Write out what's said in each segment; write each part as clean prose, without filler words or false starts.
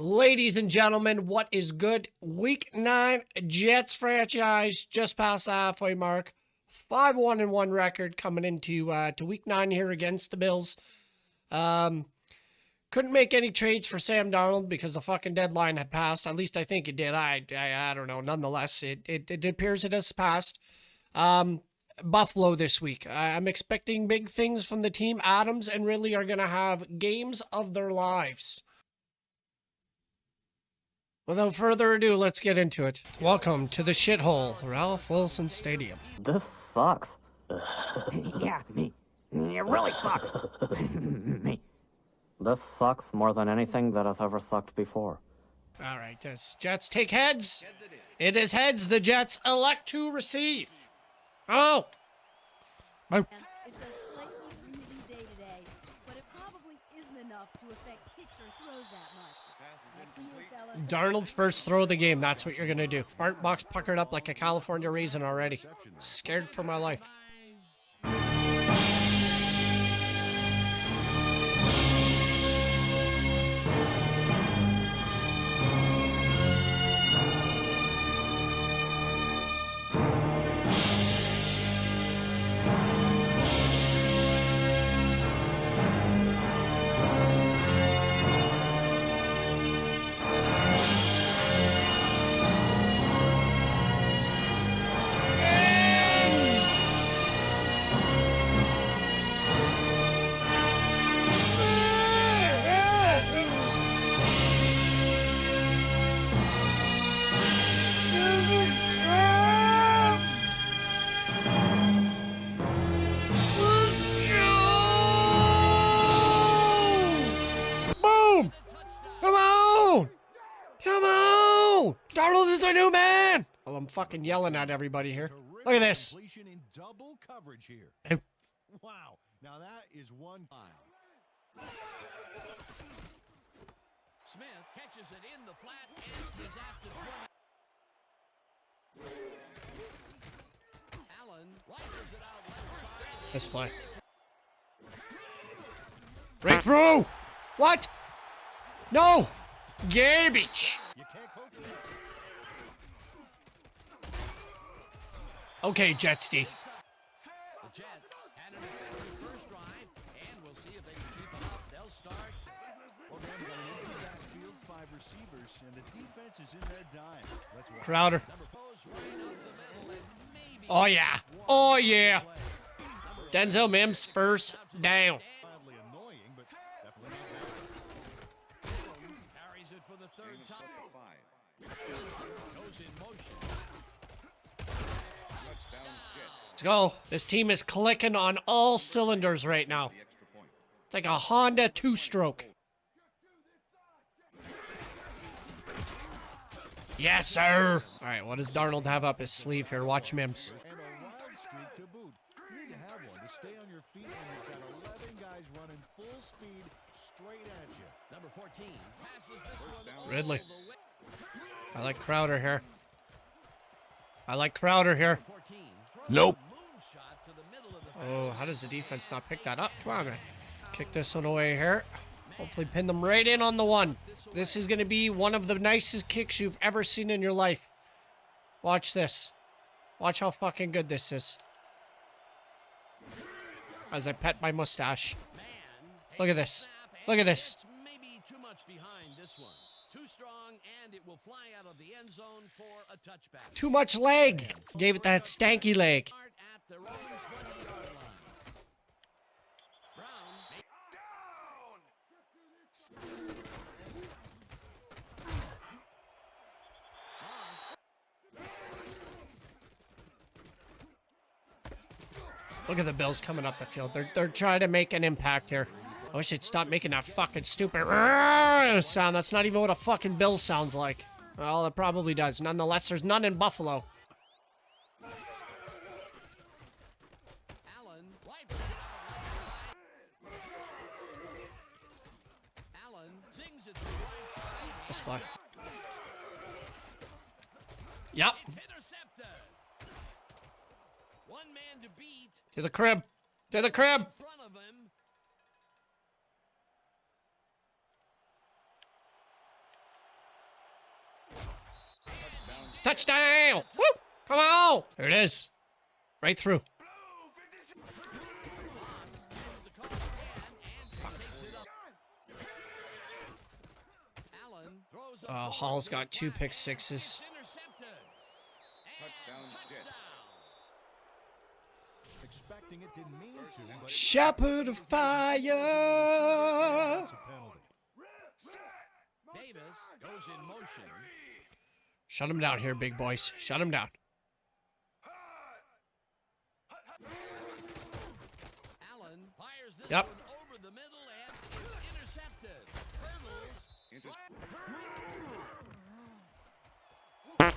Ladies and gentlemen, what is good? Week 9 Jets franchise just past the halfway mark. 5-1-1 record coming into to week 9 here against the Bills. Couldn't make any trades for Sam Darnold because the fucking deadline had passed. At least I think it did. I don't know. Nonetheless, it appears it has passed. Buffalo this week. I'm expecting big things from the team. Adams and Ridley are going to have games of their lives. Without further ado, let's get into it. Welcome to the shithole, Ralph Wilson Stadium. This sucks. Yeah, me. It really sucks. Me. This sucks more than anything that has ever sucked before. All right, this Jets take heads. It is heads. The Jets elect to receive. Oh. It's a slightly breezy day today, but it probably isn't enough to affect kicks or throws that much. Back to you, fellas. Darnold first throw of the game. That's what you're going to do. Bart box puckered up like a California raisin already. Scared for my life. Boom! Come on! Come on! Darnold is the new man! Well, I'm fucking yelling at everybody here. Look at this. In double coverage here. Oh. Wow. Now that is one time. Smith catches it in the flat and is at the 20. Allen lighters it out left side. This play. Breakthrough! What? No! Garbage! You can't coach that. Okay, Jetsty. The Jets had an effective first drive, and we'll see if they can keep it up. They'll start. Well, they got an empty backfield, 5 receivers, and the defense is in their dime. Let's watch. Crowder. Number 4 goes right up the middle, and maybe Oh, yeah. Oh, yeah. Denzel Mims first down. Mildly annoying, but definitely not bad. carries it for the third time. Johnson goes in motion. Let's go. This team is clicking on all cylinders right now. It's like a Honda two-stroke. Yes, sir. All right, what does Darnold have up his sleeve here? Watch Mims. And a wild streak to boot. You need to have one to stay on your feet when you've got 11 guys running full speed straight at you. Number 14 passes this one all Ridley. the way. I like Crowder here. I like Crowder here. 14 throws Nope. a moonshot to the middle of the Oh, how does the defense not pick that up? Come on, man. Kick this one away here. Hopefully pin them right in on the one. This is going to be one of the nicest kicks you've ever seen in your life. Watch this. Watch how fucking good this is. As I pet my mustache. Look at this. Look at this. It's maybe too much behind this one. Too strong, and it will fly out of the end zone for a touchback. Too much leg. Gave it that stanky leg. Start at their own 20-yard line. Brown. Look at the Bills coming up the field. They're trying to make an impact here. I wish they'd stop making that fucking stupid sound. That's not even what a fucking Bill sounds like. Well, it probably does. Nonetheless, there's none in Buffalo. Allen wipes it out left side. Allen zings it to the right side. This play. Yep. It's intercepted. One man to beat To the crib. To the crib. in front of him. Touchdown! Woo! Come on! There it is. Right through. Oh, Hall's got 2 pick sixes. Expecting it, didn't mean to, but Shepherd of fire. it's a penalty. Davis goes in motion. Shut him down here, big boys. Shut him down. Allen fires this Yep. one over the middle and it's intercepted. Hurdles. Oliver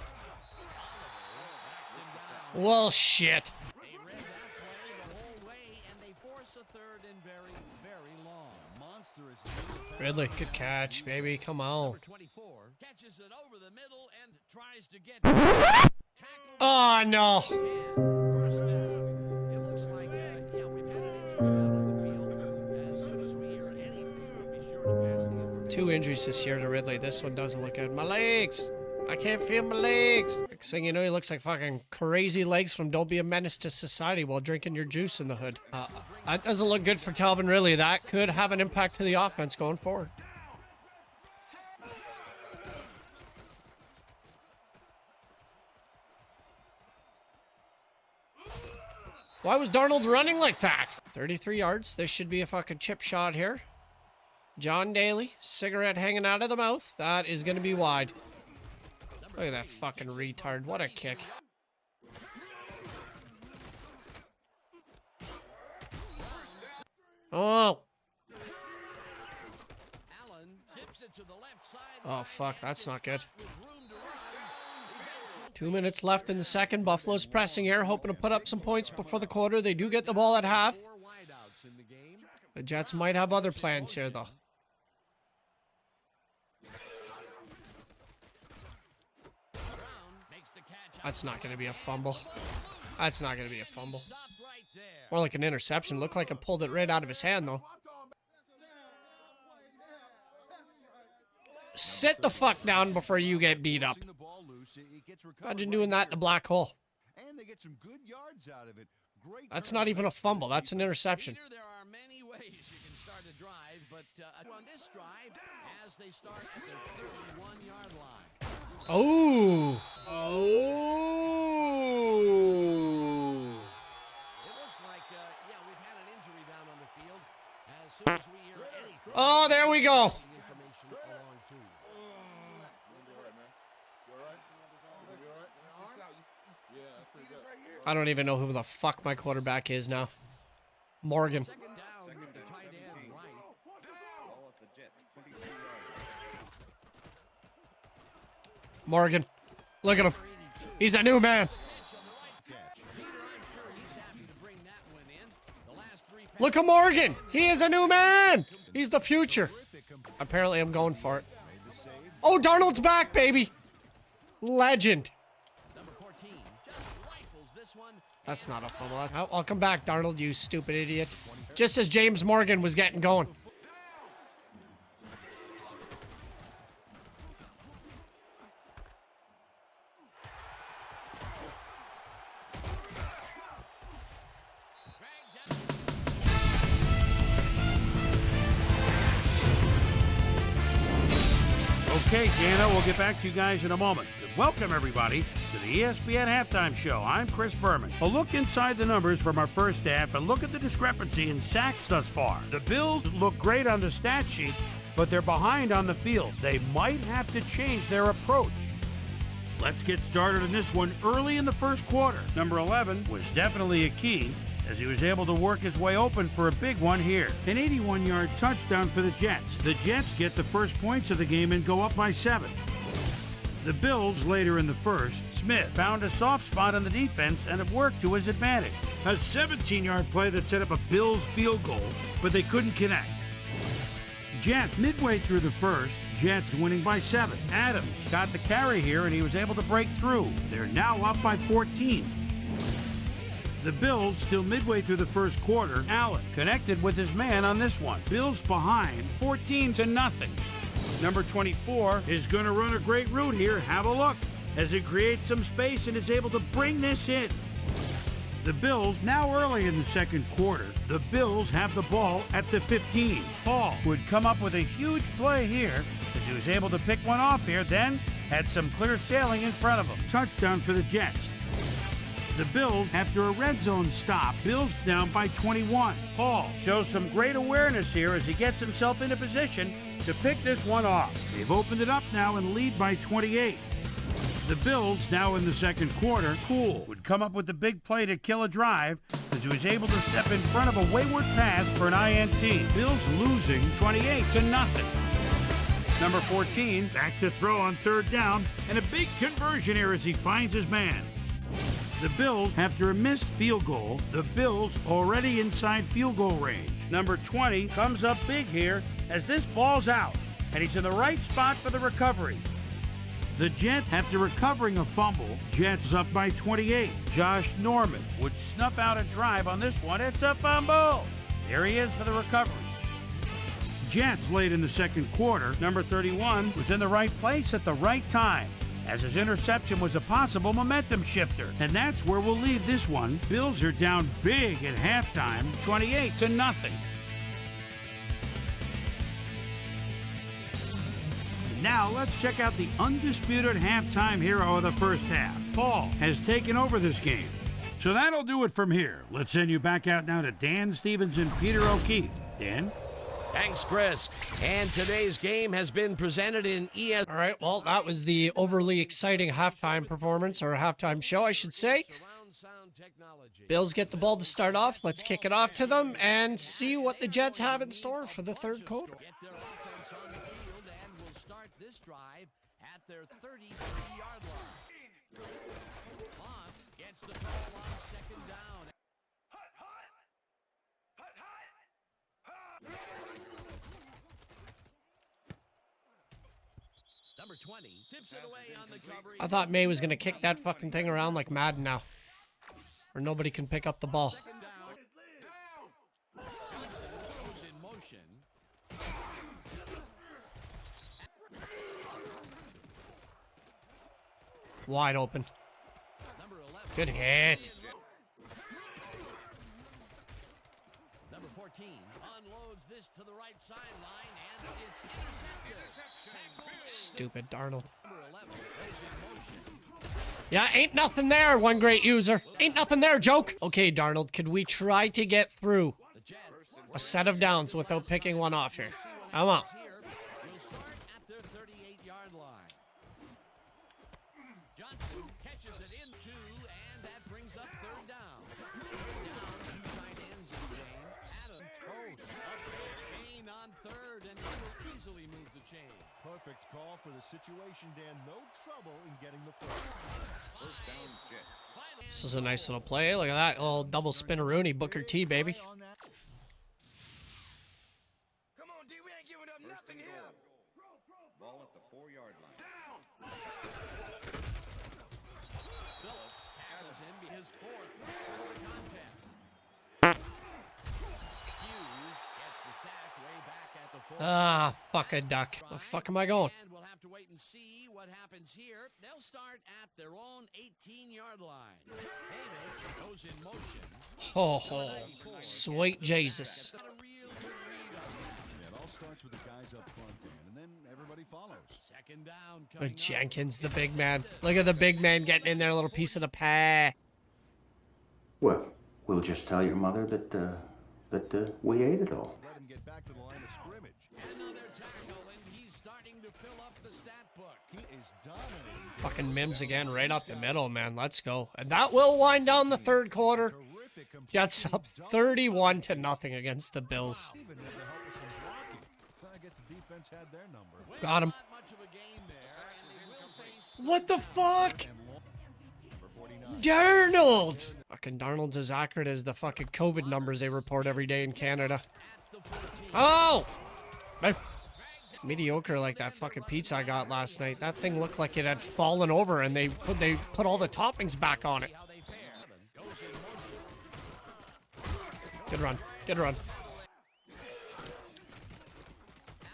backs him down. Well, shit. They read that play the whole way and they force a third and very, very long. Monstrous. Ridley, good catch, baby. Come on. Number 24 catches it over the middle and tries to get tackled. Oh, no. 10. First down. It looks like, yeah, we've had an injury down on the field. As soon as we hear any, we'll be sure to pass the information. 2 injuries this year to Ridley. This one doesn't look good. My legs. I can't feel my legs. Next thing you know, he looks like fucking crazy legs from Don't Be a Menace to Society while drinking your juice in the hood. That doesn't look good for Calvin Ridley. That could have an impact to the offense going forward. Why was Darnold running like that? 33 yards. This should be a fucking chip shot here. John Daly, cigarette hanging out of the mouth. That is going to be wide. Look at that fucking retard. What a kick. Oh. Allen zips it to the left side. Oh, fuck. That's not good. 2 minutes left in the second. Buffalo's pressing here, hoping to put up some points before the quarter. They do get the ball at half. 4 wideouts in the game. The Jets might have other plans here, though. Brown makes the catch. That's not going to be a fumble. That's not going to be a fumble. Stopped right there. More like an interception. Looked like it pulled it right out of his hand, though. Sit the fuck down before you get beat up. The ball loose, it gets recovered Imagine right doing that in the there. black hole. And they get some good yards out of it. Great. That's turnover. not even a fumble. That's an interception. Peter, there are many ways you can start a drive, but on this drive, as they start at their 31-yard line. Oh. Oh. It looks like, yeah, we've had an injury down on the field. As soon as we hear anything, Oh, there we go. information along too. I don't even know who the fuck my quarterback is now. Morgan. Second down, the tight end right. Morgan. Look at him. He's a new man. Peter, I'm sure he's happy to bring that one in. The last 3 Look at Morgan. He is a new man. He's the future. Apparently, I'm going for it. Oh, Darnold's back, baby. Legend. Number 14 just rifles this one. That's not a fumble. I'll come back, Darnold, you stupid idiot. Just as James Morgan was getting going. Okay, Dana, we'll get back to you guys in a moment. Welcome, everybody, to the ESPN Halftime Show. I'm Chris Berman. A look inside the numbers from our first half and look at the discrepancy in sacks thus far. The Bills look great on the stat sheet, but they're behind on the field. They might have to change their approach. Let's get started on this one early in the first quarter. Number 11 was definitely a key, as he was able to work his way open for a big one here. An 81-yard touchdown for the Jets. The Jets get the first points of the game and go up by 7. The Bills later in the first, Smith found a soft spot on the defense and it worked to his advantage. A 17-yard play that set up a Bills field goal, but they couldn't connect. Jets midway through the first, Jets winning by 7. Adams got the carry here and he was able to break through. They're now up by 14. The Bills still midway through the first quarter. Allen connected with his man on this one. Bills behind 14-0. Number 24 is going to run a great route here. Have a look. as he creates some space and is able to bring this in. The Bills, now early in the second quarter, the Bills have the ball at the 15. Paul would come up with a huge play here as he was able to pick one off here, then had some clear sailing in front of him. Touchdown for the Jets. The Bills, after a red zone stop, Bills down by 21. Paul shows some great awareness here as he gets himself into position to pick this one off. They've opened it up now and lead by 28. The Bills, now in the second quarter, Poole would come up with the big play to kill a drive as he was able to step in front of a wayward pass for an INT. Bills losing 28-0. Number 14, back to throw on third down, and a big conversion here as he finds his man. The Bills, after a missed field goal, the Bills already inside field goal range. Number 20 comes up big here as this ball's out, and he's in the right spot for the recovery. The Jets, after recovering a fumble, Jets up by 28. Josh Norman would snuff out a drive on this one. It's a fumble. There he is for the recovery. Jets late in the second quarter. Number 31 was in the right place at the right time, as his interception was a possible momentum shifter. And that's where we'll leave this one. Bills are down big at halftime, 28-0. Now let's check out the undisputed halftime hero of the first half. Paul has taken over this game. So that'll do it from here. Let's send you back out now to Dan Stevens and Peter O'Keefe. Dan? Thanks, Chris. And today's game has been presented in ESPN. All right, well, that was the overly exciting halftime performance, or halftime show, I should say. Surround sound technology. Bills get the ball to start off. Let's kick it off to them and see what the Jets have in store for the third quarter. Get their offense on the field and will start this drive at their 33-yard line. Moss gets the ball on second down. Number 20 tips it away on the cover. I thought May was going to kick that fucking thing around like Madden now, or nobody can pick up the ball. Second down. Johnson goes in motion. Wide open. Number 11. Good hit. Number 14 unloads this to the right sideline, and it's intercepted. Stupid Darnold. Number 11 goes in motion. Yeah, ain't nothing there, one great user. Ain't nothing there, joke. Okay, Darnold, could we try to get through The Jets a set of downs without picking one off here? Come on. here will start at their 38-yard line. Johnson catches it in two, and that brings up third down. Down two tight ends in the game. Adam toast up gain on third, and they will easily move the chain. Perfect call for the situation, Dan. No trouble in getting the first down, Jets. This is a nice little play. Look at that little double spin-a-rooney, Booker T, baby. On that. Come on, D, we ain't giving up nothing here. Ball at the 4-yard line. Phillips tackles him his fourth tackle of the contest. Hughes gets the sack way back at the 4. Ah, fuck a duck. The fuck am I going? And we'll have to wait and see what happens here. They'll start at their own 18-yard line. Davis goes in motion. Ho ho. Sweet Jesus. Got a real good read on that. It all starts with the guys up front, Dan, and then everybody follows. Second down coming Look, up. Jenkins, the big man. Look at the big man getting in there, a little piece of the pie. Well, we'll just tell your mother that we ate it all. Let him get back to the line of scrimmage. Another tackle, and he's starting to fill up the stat book. He is dominating. Fucking Mims again, right up the middle, man. Let's go. And that will wind down the third quarter. Terrific completion. Jets up 31-0 against the Bills. Even had to help with some blocking. Well, I guess the defense had their number. Got him. Not much of a game there, and they will face What the fuck? And long for 49. Darnold! Fucking Darnold's as accurate as the fucking COVID numbers they report every day in Canada. at the 14. Oh! Man, mediocre like that fucking pizza I got last night. That thing looked like it had fallen over and they put all the toppings back on it. How they fare. Goes in motion. Good run. Good run.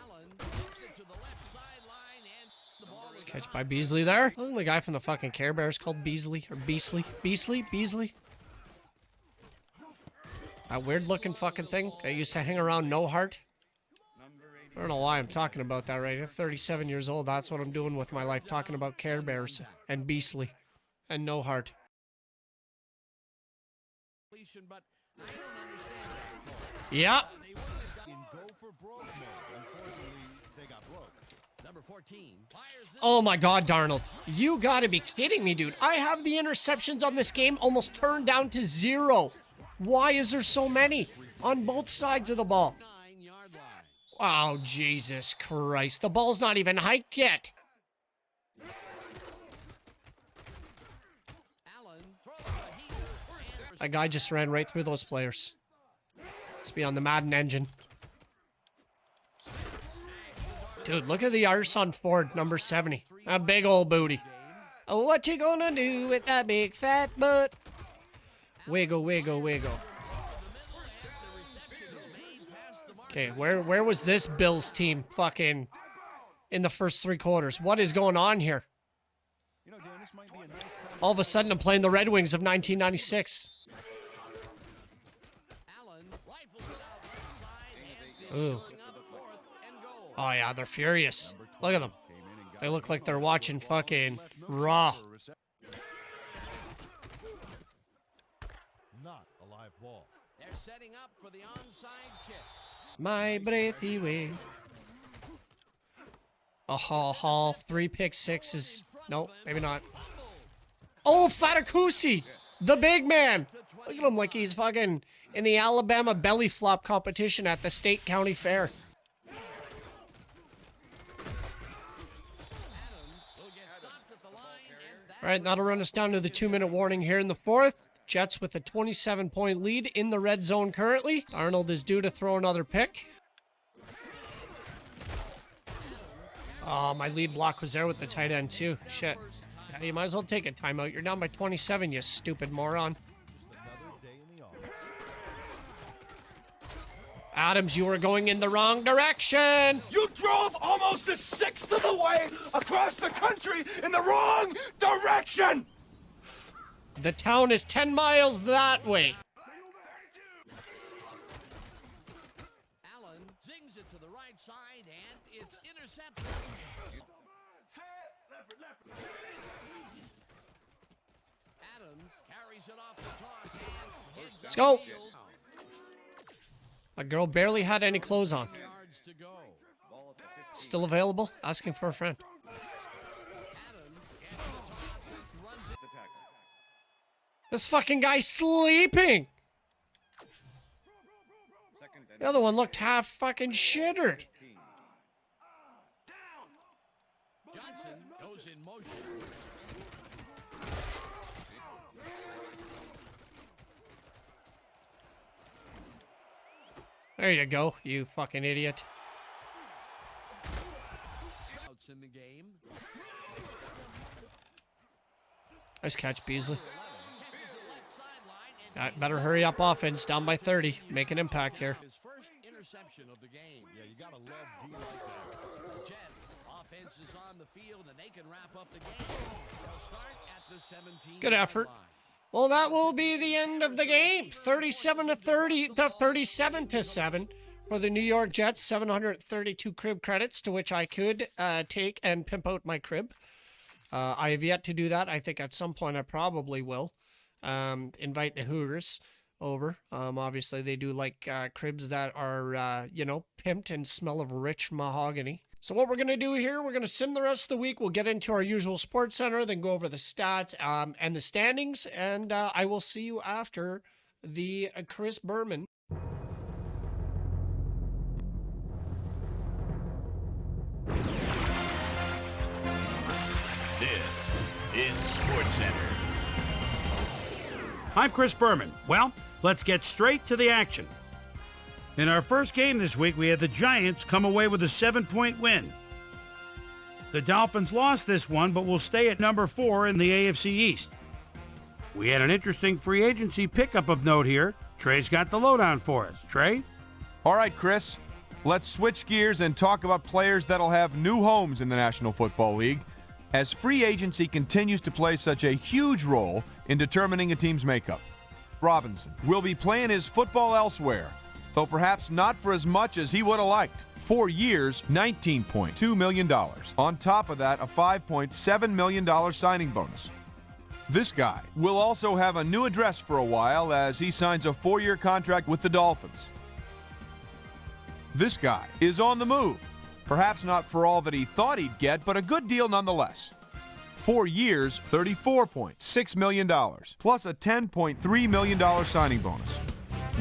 Allen tips it to the left sideline, and the ball It's catch by Beasley there. Wasn't the guy from the fucking Care Bears called Beasley? Or Beasley? Beasley? That weird looking fucking thing that used to hang around No Heart. I don't know why I'm talking about that right now. 37 years old. That's what I'm doing with my life. Talking about Care Bears and Beasley and No Heart. But I don't understand that. Yep. In go for broke mode. Unfortunately, they got broke. Number 14 fires this. Oh my God, Darnold. You gotta be kidding me, dude. I have the interceptions on this game almost turned down to 0. Why is there so many on both sides of the ball? 9-yard line. Oh, Jesus Christ. The ball's not even hiked yet. Allen throws a heater. That guy just ran right through those players. Must be on the Madden engine. Dude, look at the arse on Ford, number 70. A big old booty. Oh, what you gonna do with that big fat butt? Wiggle, wiggle, wiggle. Okay, where was this Bills team fucking in the first 3 quarters? What is going on here? You know, Dan, this might be a nice time. All of a sudden, I'm playing the Red Wings of 1996. Allen rifles it out left side and it's Ooh. going up 4th and goal. Oh, yeah, they're furious. Look at them. They look like they're watching fucking Raw. Not a live ball. They're setting up for the onside kick. My breathy way. A haul. 3 pick sixes. Nope, maybe not. Oh, Fatakusi, the big man. Look at him like he's fucking in the Alabama belly flop competition at the state county fair. All right, that'll run us down to the 2-minute warning here in the 4th. Jets with a 27-point lead in the red zone currently. Arnold is due to throw another pick. Oh, my lead block was there with the tight end too. Shit. Yeah, you might as well take a timeout. You're down by 27, you stupid moron. Adams, you were going in the wrong direction. You drove almost a sixth of the way across the country in the wrong direction! The town is 10 miles that way. Allen zings it to the right side and it's intercepted. Adams carries it off the toss and hits Let's go. My girl barely had any clothes on. Yards to go. Still available? Asking for a friend. Adams gets the toss and runs it. This fucking guy's sleeping. The other one looked half fucking shittered. Johnson goes in motion. There you go, you fucking idiot. Outs in the game. Nice catch, Beasley. Catches it left sideline and Better hurry up offense, down by 30. Make an impact here. his first interception of the game. Yeah, you gotta love D like that. The Jets offense is on the field and they can wrap up the game. They'll start at the 17. Good effort. Well, that will be the end of the game. 37-30 to 37-7 for the New York Jets. 732 crib credits, to which I could take and pimp out my crib. I have yet to do that. I think at some point I probably will invite the Hooters over. Obviously, they do like cribs that are, pimped and smell of rich mahogany. So what we're going to do here, we're going to sim the rest of the week. We'll get into our usual sports center, then go over the stats and the standings, and I will see you after the Chris Berman. This is SportsCenter. I'm Chris Berman. Well, let's get straight to the action. In our first game this week, we had the Giants come away with a 7-point win. The Dolphins lost this one, but will stay at number 4 in the AFC East. We had an interesting free agency pickup of note here. Trey's got the lowdown for us. Trey? All right, Chris, let's switch gears and talk about players that'll have new homes in the National Football League. as free agency continues to play such a huge role in determining a team's makeup. Robinson will be playing his football elsewhere, though perhaps not for as much as he would have liked. 4 years, $19.2 million. On top of that, a $5.7 million signing bonus. This guy will also have a new address for a while as he signs a 4-year contract with the Dolphins. This guy is on the move. Perhaps not for all that he thought he'd get, but a good deal nonetheless. 4 years, $34.6 million, plus a $10.3 million signing bonus.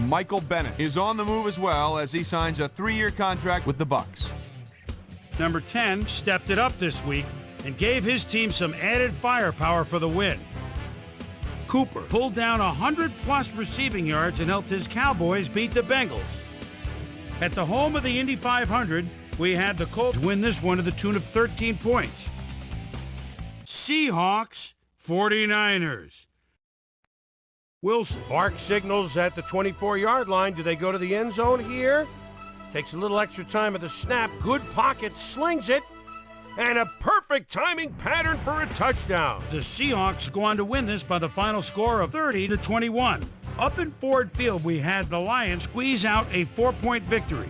Michael Bennett is on the move as well as he signs a 3-year contract with the Bucs. Number 10 stepped it up this week and gave his team some added firepower for the win. Cooper pulled down 100-plus receiving yards and helped his Cowboys beat the Bengals. At the home of the Indy 500, we had the Colts win this one to the tune of 13 points. Seahawks, 49ers. Wilson. Bark signals at the 24-yard line. Do they go to the end zone here? Takes a little extra time at the snap. Good pocket, slings it. And a perfect timing pattern for a touchdown. The Seahawks go on to win this by the final score of 30-21. Up in Ford Field, we had the Lions squeeze out a 4-point victory.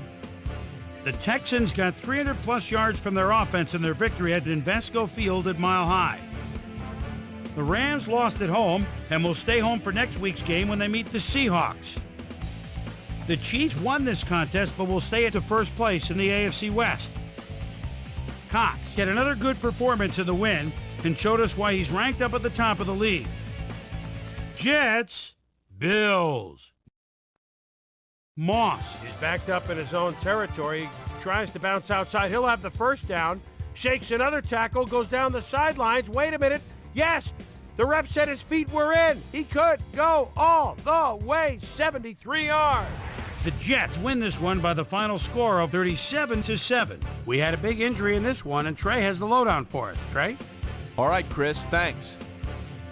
The Texans got 300-plus yards from their offense in their victory at Invesco Field at Mile High. The Rams lost at home and will stay home for next week's game when they meet the Seahawks. The Chiefs won this contest but will stay at the first place in the AFC West. Cox had another good performance in the win and showed us why he's ranked up at the top of the league. Jets, Bills. Moss He's backed up in his own territory. Tries to bounce outside. He'll have the first down. Shakes another tackle. Goes down the sidelines. Wait a minute. Yes, the ref said his feet were in. He could go all the way. 73 yards. The Jets win this one by the final score of 37-7. We had a big injury in this one, and Trey has the lowdown for us. Trey? All right, Chris, thanks.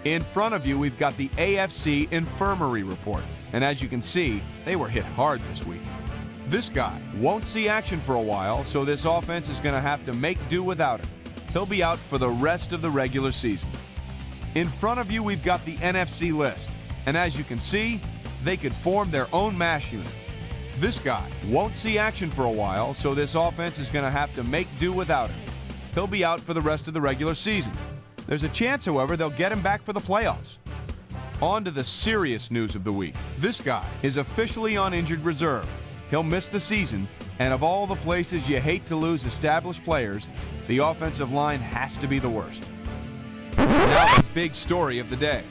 In front of you, we've got the AFC Infirmary Report. And as you can see, they were hit hard this week. This guy won't see action for a while, so this offense is going to have to make do without him. He'll be out for the rest of the regular season. In front of you, we've got the NFC list. And as you can see, they could form their own MASH unit. This guy won't see action for a while, so this offense is going to have to make do without him. He'll be out for the rest of the regular season. There's a chance, however, they'll get him back for the playoffs. On to the serious news of the week. This guy is officially on injured reserve. He'll miss the season, and of all the places you hate to lose established players, the offensive line has to be the worst. Now the big story of the day.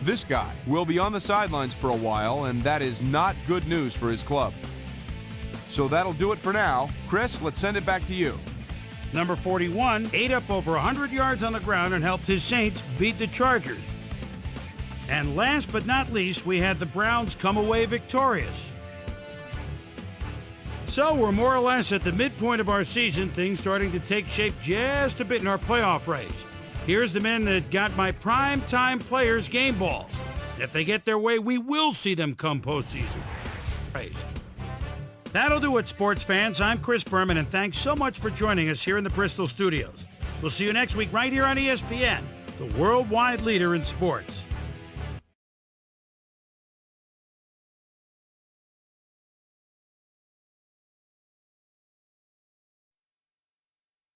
This guy will be on the sidelines for a while, and that is not good news for his club. So that'll do it for now. Chris, let's send it back to you. Number 41 ate up over 100 yards on the ground and helped his Saints beat the Chargers. And last but not least, we had the Browns come away victorious. So we're more or less at the midpoint of our season, things starting to take shape just a bit in our playoff race. Here's the men that got my prime-time players game balls. If they get their way, we will see them come postseason. That'll do it, sports fans. I'm Chris Berman, and thanks so much for joining us here in the Bristol studios. We'll see you next week right here on ESPN, the worldwide leader in sports.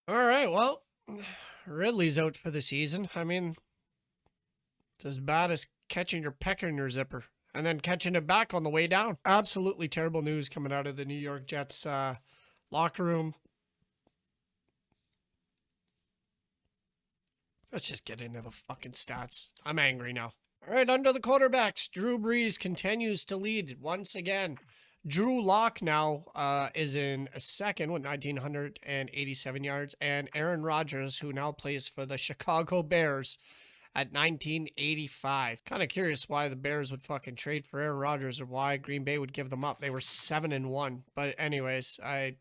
All right, well, Ridley's out for the season. I mean, it's as bad as catching your pecker in your zipper and then catching it back on the way down. Absolutely terrible news coming out of the New York Jets locker room. Let's just get into the fucking stats. I'm angry now. All right, under the quarterbacks, Drew Brees continues to lead once again. Drew Lock now is in second with 1,987 yards, and Aaron Rodgers, who now plays for the Chicago Bears, at 1,985. Kind of curious why the Bears would fucking trade for Aaron Rodgers or why Green Bay would give them up. They were 7-1, but anyways, I'm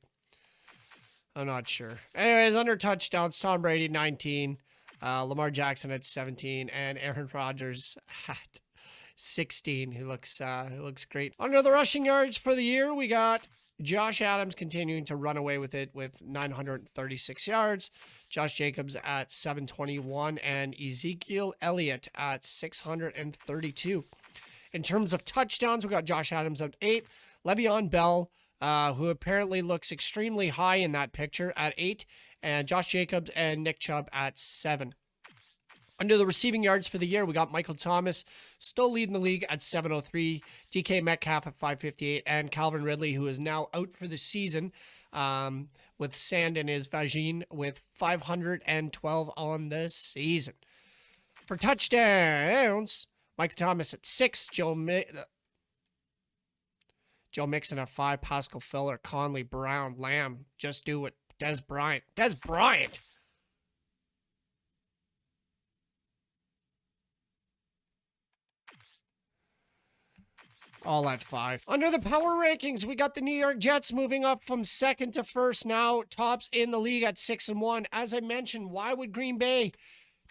not sure. Anyways, under touchdowns, Tom Brady 19, Lamar Jackson at 17, and Aaron Rodgers at 16. He looks great. Under the rushing yards for the year, we got Josh Adams continuing to run away with it with 936 yards. Josh Jacobs at 721 and Ezekiel Elliott at 632. In terms of touchdowns, we got Josh Adams at 8. Le'Veon Bell, who apparently looks extremely high in that picture, at 8. And Josh Jacobs and Nick Chubb at 7. Under the receiving yards for the year, we got Michael Thomas still leading the league at 703, DK Metcalf at 558, and Calvin Ridley, who is now out for the season with sand in his vagine, with 512 on the season. For touchdowns, Michael Thomas at 6, Joe Mixon at 5, Pascal Filler, Conley, Brown, Lamb, Just Do It, Des Bryant. All at 5. Under the power rankings, we got the New York Jets moving up from second to first now. Tops in the league at 6-1. As I mentioned, why would Green Bay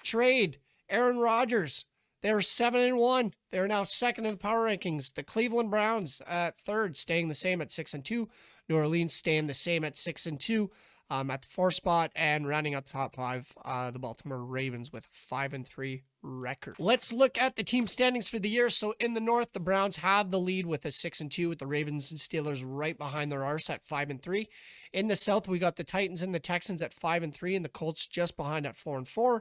trade Aaron Rodgers? They're 7-1. They're now second in the power rankings. The Cleveland Browns at third, staying the same at 6-2. New Orleans staying the same at 6-2. At the 4th spot, and rounding out the top 5, the Baltimore Ravens with a 5-3 record. Let's look at the team standings for the year. So in the North, the Browns have the lead with a 6-2, with the Ravens and Steelers right behind their arse at 5-3. In the South, we got the Titans and the Texans at 5-3, and the Colts just behind at 4-4.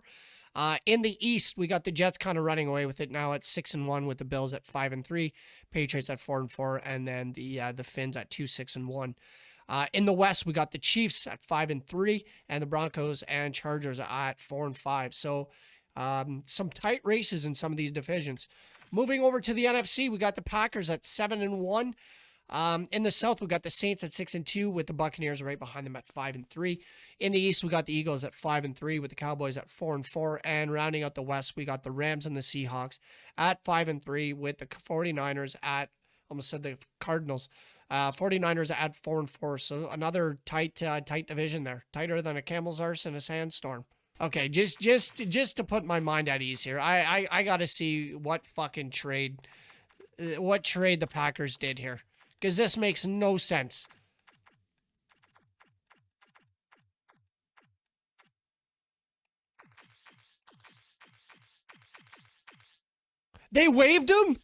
In the East, we got the Jets kind of running away with it now at 6-1, with the Bills at 5-3, Patriots at 4-4, and then the Finns at 2-6-1. In the West, we got the Chiefs at 5-3, and the Broncos and Chargers at 4-5. So some tight races in some of these divisions. Moving over to the NFC, we got the Packers at 7-1. In the South, we got the Saints at 6-2, with the Buccaneers right behind them at 5-3. In the East, we got the Eagles at 5-3, with the Cowboys at 4-4. And rounding out the West, we got the Rams and the Seahawks at 5-3, with the 49ers at, almost said the Cardinals, 49ers at 4-4. So another tight division there, tighter than a camel's arse in a sandstorm. Okay, just to put my mind at ease here, I got to see what fucking trade the Packers did here, because this makes no sense. They waived him?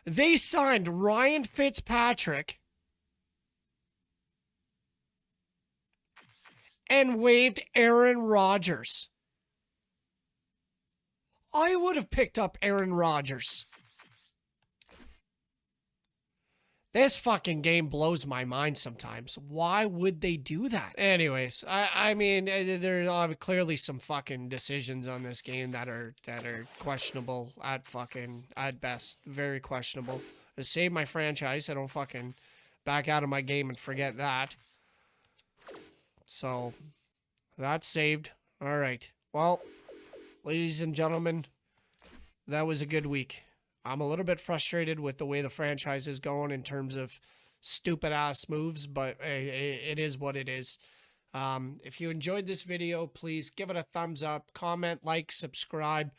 They signed Ryan Fitzpatrick and waived Aaron Rodgers. I would have picked up Aaron Rodgers. This fucking game blows my mind sometimes. Why would they do that? Anyways, I mean, there are clearly some fucking decisions on this game that are questionable at best. Very questionable. To save my franchise, I don't fucking back out of my game and forget that. So, that's saved. All right. Well, ladies and gentlemen, that was a good week. I'm a little bit frustrated with the way the franchise is going in terms of stupid-ass moves, but it is what it is. If you enjoyed this video, please give it a thumbs up, comment, like, subscribe.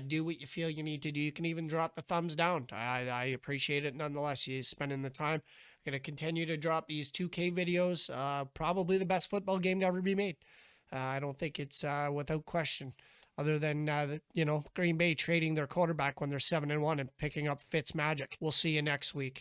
Do what you feel you need to do. You can even drop the thumbs down. I appreciate it nonetheless. You spending the time. I'm going to continue to drop these 2K videos. Probably the best football game to ever be made. I don't think it's without question. Other than, Green Bay trading their quarterback when they're 7-1 and picking up Fitzmagic. We'll see you next week.